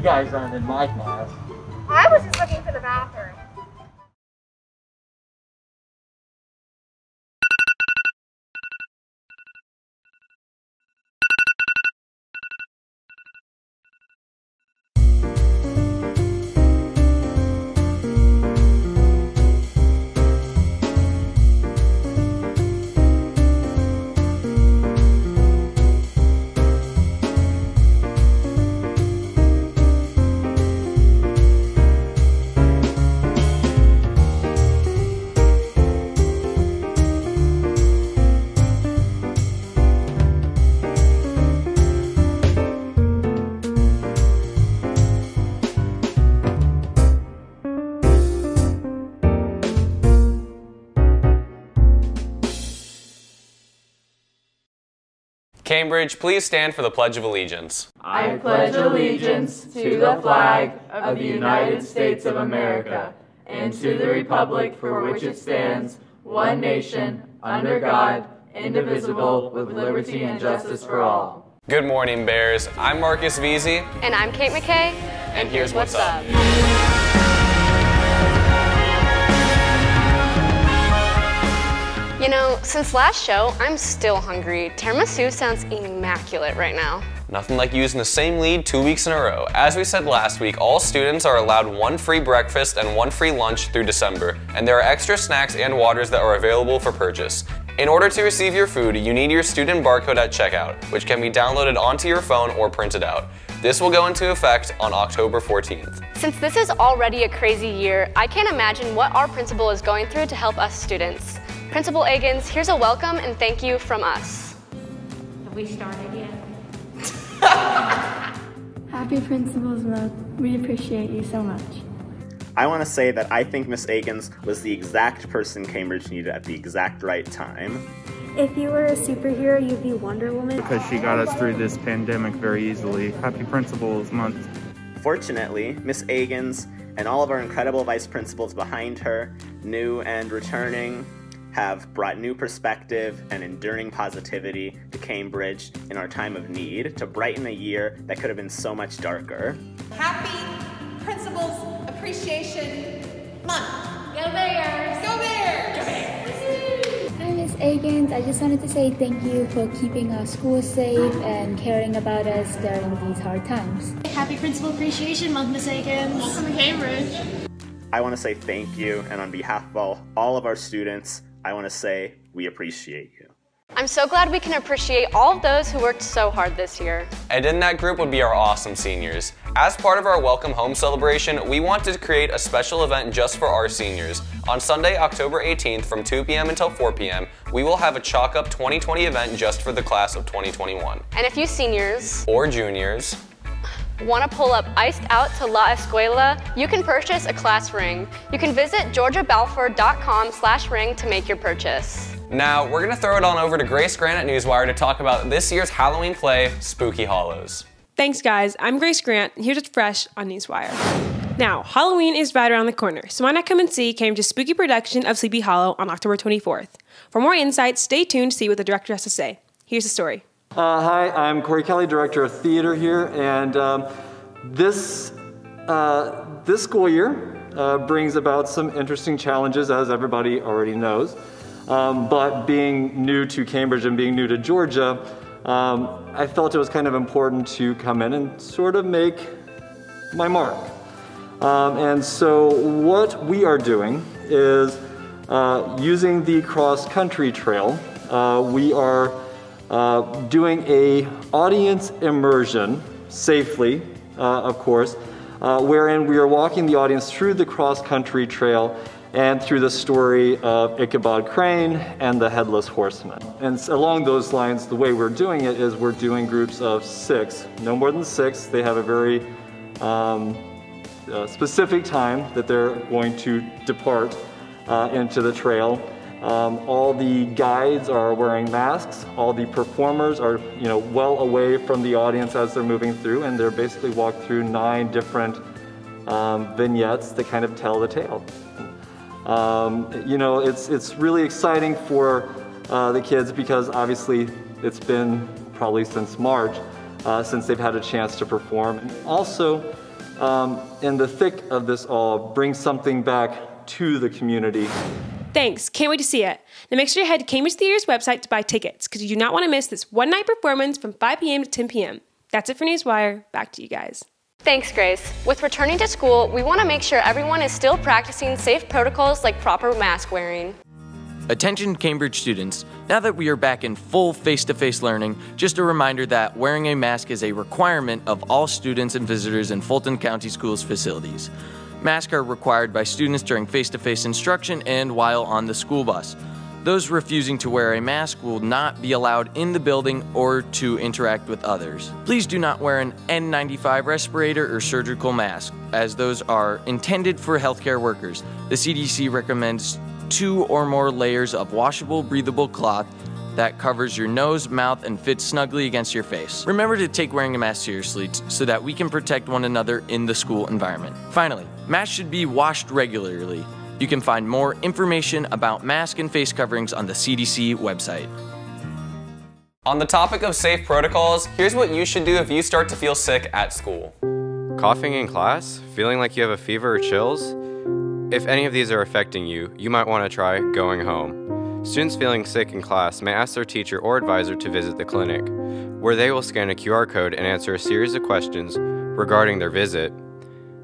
guys aren't in my class. I was just looking for the bathroom. Cambridge, please stand for the Pledge of Allegiance. I pledge allegiance to the flag of the United States of America and to the republic for which it stands, one nation, under God, indivisible, with liberty and justice for all. Good morning, Bears. I'm Marcus Veazey. And I'm Kate McKay. And here's what's up. You know, since last show, I'm still hungry. Tiramisu sounds immaculate right now. Nothing like using the same lead 2 weeks in a row. As we said last week, all students are allowed 1 free breakfast and 1 free lunch through December, and there are extra snacks and waters that are available for purchase. In order to receive your food, you need your student barcode at checkout, which can be downloaded onto your phone or printed out. This will go into effect on October 14th. Since this is already a crazy year, I can't imagine what our principal is going through to help us students. Principal Agins, here's a welcome and thank you from us. Have we started yet? Happy Principal's Month. We appreciate you so much. I want to say that I think Miss Agins was the exact person Cambridge needed at the exact right time. If you were a superhero, you'd be Wonder Woman. Because she got us through this pandemic very easily. Happy Principal's Month. Fortunately, Miss Agins and all of our incredible vice principals behind her, new and returning, have brought new perspective and enduring positivity to Cambridge in our time of need to brighten a year that could have been so much darker. Happy Principals Appreciation Month. Go Bears! Go Bears! Go Bears! Hi, Miss Agins. I just wanted to say thank you for keeping our school safe and caring about us during these hard times. Happy Principal Appreciation Month, Miss Akins. Welcome to Cambridge. I want to say thank you, and on behalf of all of our students, I want to say we appreciate you. I'm so glad we can appreciate all of those who worked so hard this year. And in that group would be our awesome seniors. As part of our Welcome Home celebration, we wanted to create a special event just for our seniors. On Sunday, October 18th from 2 p.m. until 4 p.m., we will have a Chalk Up 2020 event just for the class of 2021. And if you seniors or juniors want to pull up Iced Out to La Escuela, you can purchase a class ring. You can visit georgiabalfour.com/ring to make your purchase. Now, we're going to throw it on over to Grace Grant at Newswire to talk about this year's Halloween play, Spooky Hollows. Thanks, guys. I'm Grace Grant, and here's what's fresh on Newswire. Now, Halloween is right around the corner, so Why Not Come and See came to spooky production of Sleepy Hollow on October 24th. For more insights, stay tuned to see what the director has to say. Here's the story. Hi, I'm Corey Kelly, Director of Theater here, and this school year brings about some interesting challenges, as everybody already knows. But being new to Cambridge and being new to Georgia, I felt it was kind of important to come in and sort of make my mark. And so what we are doing is using the cross-country trail. We are doing a audience immersion, safely, of course, wherein we are walking the audience through the cross-country trail and through the story of Ichabod Crane and the Headless Horseman. And along those lines, the way we're doing it is we're doing groups of 6, no more than 6. They have a very specific time that they're going to depart into the trail. All the guides are wearing masks. All the performers are, well away from the audience as they're moving through, and they're basically walked through 9 different vignettes that kind of tell the tale. It's really exciting for the kids because obviously it's been probably since March since they've had a chance to perform. Also, in the thick of this all, bring something back to the community. Thanks, can't wait to see it. Now make sure you head to Cambridge Theater's website to buy tickets, because you do not want to miss this one-night performance from 5 p.m. to 10 p.m. That's it for Newswire. Back to you guys. Thanks, Grace. With returning to school, we want to make sure everyone is still practicing safe protocols like proper mask wearing. Attention Cambridge students, now that we are back in full face-to-face learning, just a reminder that wearing a mask is a requirement of all students and visitors in Fulton County Schools facilities. Masks are required by students during face-to-face instruction and while on the school bus. Those refusing to wear a mask will not be allowed in the building or to interact with others. Please do not wear an N95 respirator or surgical mask, as those are intended for healthcare workers. The CDC recommends 2 or more layers of washable, breathable cloth that covers your nose, mouth, and fits snugly against your face. Remember to take wearing a mask seriously so that we can protect one another in the school environment. Finally, masks should be washed regularly. You can find more information about mask and face coverings on the CDC website. On the topic of safe protocols, here's what you should do if you start to feel sick at school. Coughing in class? Feeling like you have a fever or chills? If any of these are affecting you, you might want to try going home. Students feeling sick in class may ask their teacher or advisor to visit the clinic, where they will scan a QR code and answer a series of questions regarding their visit.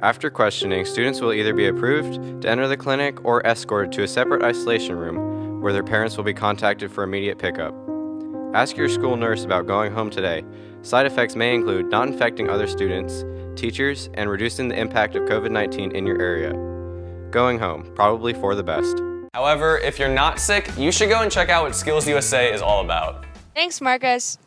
After questioning, students will either be approved to enter the clinic or escorted to a separate isolation room where their parents will be contacted for immediate pickup. Ask your school nurse about going home today. Side effects may include not infecting other students, teachers, and reducing the impact of COVID-19 in your area. Going home, probably for the best. However, if you're not sick, you should go and check out what Skills USA is all about. Thanks, Marcus.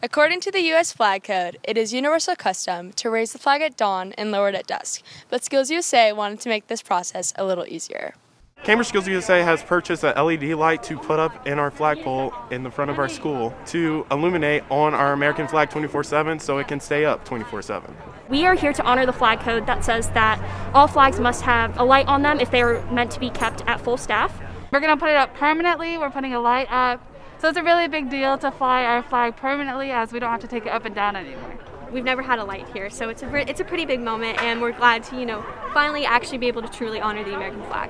According to the U.S. Flag Code, it is universal custom to raise the flag at dawn and lower it at dusk, but Skills USA wanted to make this process a little easier. Cambridge Skills USA has purchased an LED light to put up in our flagpole in the front of our school to illuminate on our American flag 24/7 so it can stay up 24/7. We are here to honor the flag code that says that all flags must have a light on them if they are meant to be kept at full staff. We're going to put it up permanently. We're putting a light up. So it's a really big deal to fly our flag permanently, as we don't have to take it up and down anymore. We've never had a light here, so it's a pretty big moment, and we're glad to, finally actually be able to truly honor the American flag.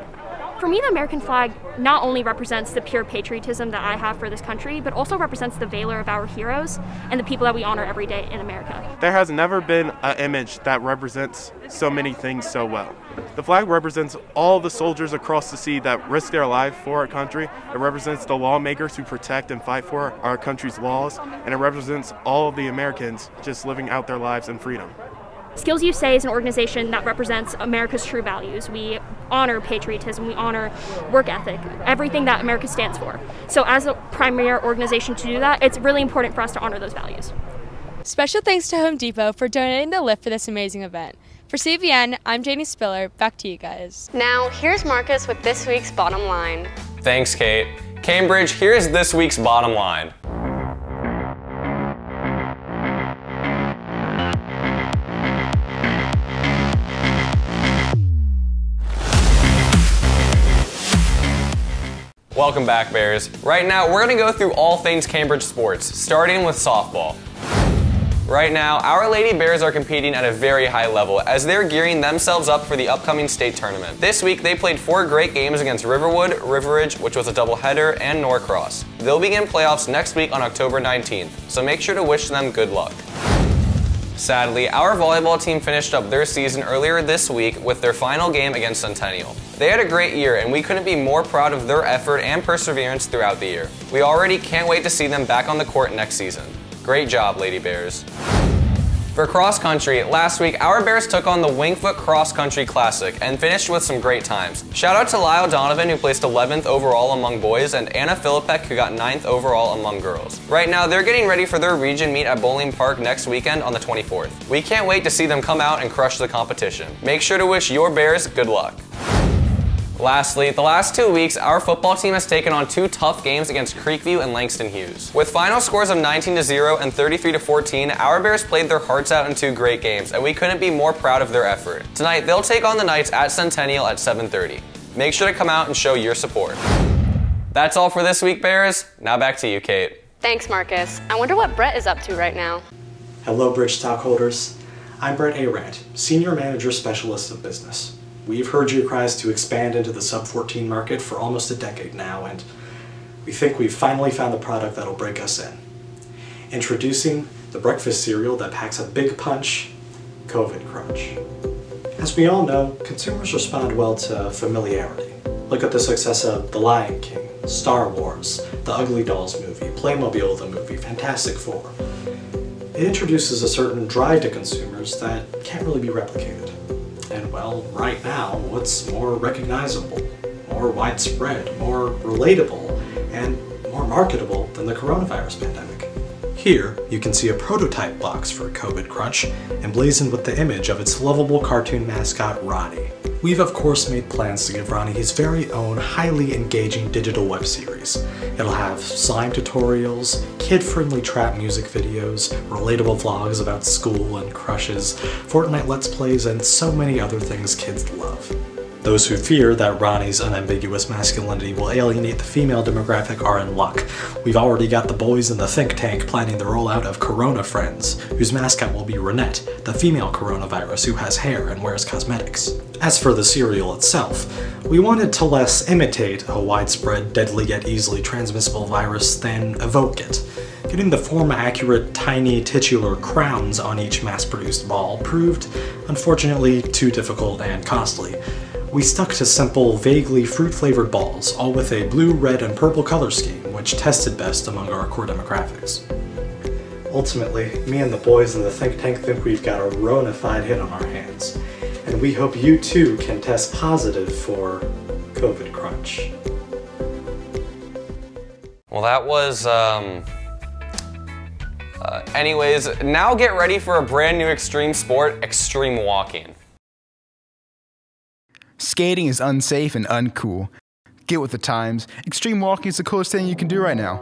For me, the American flag not only represents the pure patriotism that I have for this country, but also represents the valor of our heroes and the people that we honor every day in America. There has never been an image that represents so many things so well. The flag represents all the soldiers across the sea that risk their lives for our country. It represents the lawmakers who protect and fight for our country's laws, and it represents all of the Americans just living out their lives in freedom. Skills USA is an organization that represents America's true values. We honor patriotism, we honor work ethic, everything that America stands for. So as a premier organization to do that, it's really important for us to honor those values. Special thanks to Home Depot for donating the lift for this amazing event. For CBN, I'm Janie Spiller. Back to you guys. Now, here's Marcus with this week's bottom line. Thanks, Kate. Cambridge, here's this week's bottom line. Welcome back, Bears. Right now, we're going to go through all things Cambridge sports, starting with softball. Right now, our Lady Bears are competing at a very high level as they're gearing themselves up for the upcoming state tournament. This week, they played 4 great games against Riverwood, Riveridge, which was a doubleheader, and Norcross. They'll begin playoffs next week on October 19th, so make sure to wish them good luck. Sadly, our volleyball team finished up their season earlier this week with their final game against Centennial. They had a great year, and we couldn't be more proud of their effort and perseverance throughout the year. We already can't wait to see them back on the court next season. Great job, Lady Bears. For cross country, last week our Bears took on the Wingfoot Cross Country Classic and finished with some great times. Shout out to Lyle Donovan, who placed 11th overall among boys, and Anna Filipek, who got 9th overall among girls. Right now, they're getting ready for their region meet at Bowling Park next weekend on the 24th. We can't wait to see them come out and crush the competition. Make sure to wish your Bears good luck. Lastly, the last 2 weeks, our football team has taken on 2 tough games against Creekview and Langston Hughes. With final scores of 19-0 and 33-14, our Bears played their hearts out in 2 great games, and we couldn't be more proud of their effort. Tonight, they'll take on the Knights at Centennial at 7:30. Make sure to come out and show your support. That's all for this week, Bears. Now back to you, Kate. Thanks, Marcus. I wonder what Brett is up to right now. Hello, Bridge stockholders. I'm Brett Arant, Senior Manager Specialist of Business. We've heard your cries to expand into the sub-14 market for almost a decade now, and we think we've finally found the product that'll break us in. Introducing the breakfast cereal that packs a big punch, COVID Crunch. As we all know, consumers respond well to familiarity. Look at the success of The Lion King, Star Wars, the Ugly Dolls movie, Playmobil the movie, Fantastic Four. It introduces a certain drive to consumers that can't really be replicated. And well, right now, what's more recognizable, more widespread, more relatable, and more marketable than the coronavirus pandemic? Here, you can see a prototype box for COVID Crunch, emblazoned with the image of its lovable cartoon mascot, Ronnie. We've of course made plans to give Ronnie his very own highly engaging digital web series. It'll have slime tutorials, kid-friendly trap music videos, relatable vlogs about school and crushes, Fortnite Let's Plays, and so many other things kids love. Those who fear that Ronnie's unambiguous masculinity will alienate the female demographic are in luck. We've already got the boys in the think tank planning the rollout of Corona Friends, whose mascot will be Renette, the female coronavirus who has hair and wears cosmetics. As for the cereal itself, we wanted to less imitate a widespread, deadly yet easily transmissible virus than evoke it. Getting the form-accurate, tiny, titular crowns on each mass-produced ball proved, unfortunately, too difficult and costly. We stuck to simple, vaguely fruit-flavored balls, all with a blue, red, and purple color scheme, which tested best among our core demographics. Ultimately, me and the boys in the think tank think we've got a Rona-fied hit on our hands, and we hope you too can test positive for COVID Crunch. Well, that was, anyways, now get ready for a brand new extreme sport, extreme walking. Skating is unsafe and uncool. Get with the times. Extreme walking is the coolest thing you can do right now.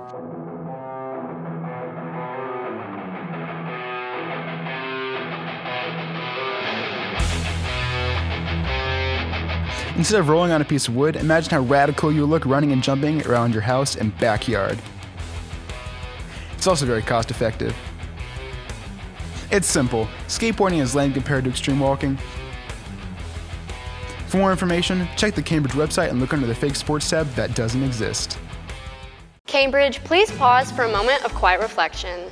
Instead of rolling on a piece of wood, imagine how radical you look running and jumping around your house and backyard. It's also very cost effective. It's simple. Skateboarding is lame compared to extreme walking. For more information, check the Cambridge website and look under the fake sports tab that doesn't exist. Cambridge, please pause for a moment of quiet reflection.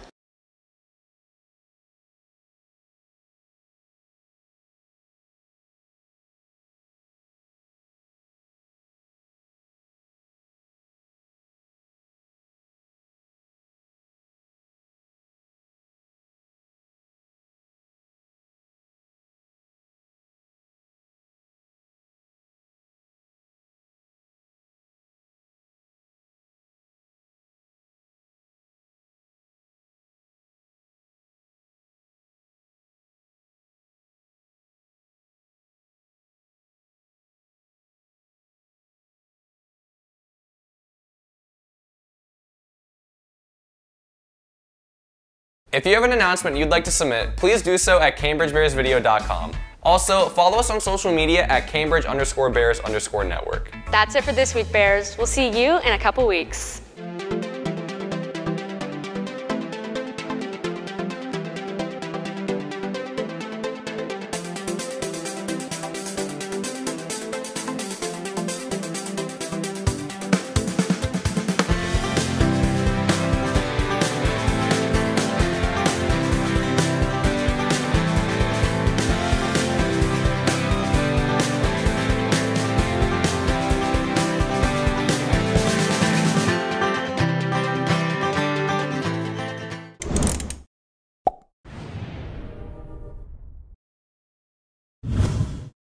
If you have an announcement you'd like to submit, please do so at cambridgebearsvideo.com. Also, follow us on social media at Cambridge_Bears_network. That's it for this week, Bears. We'll see you in a couple weeks.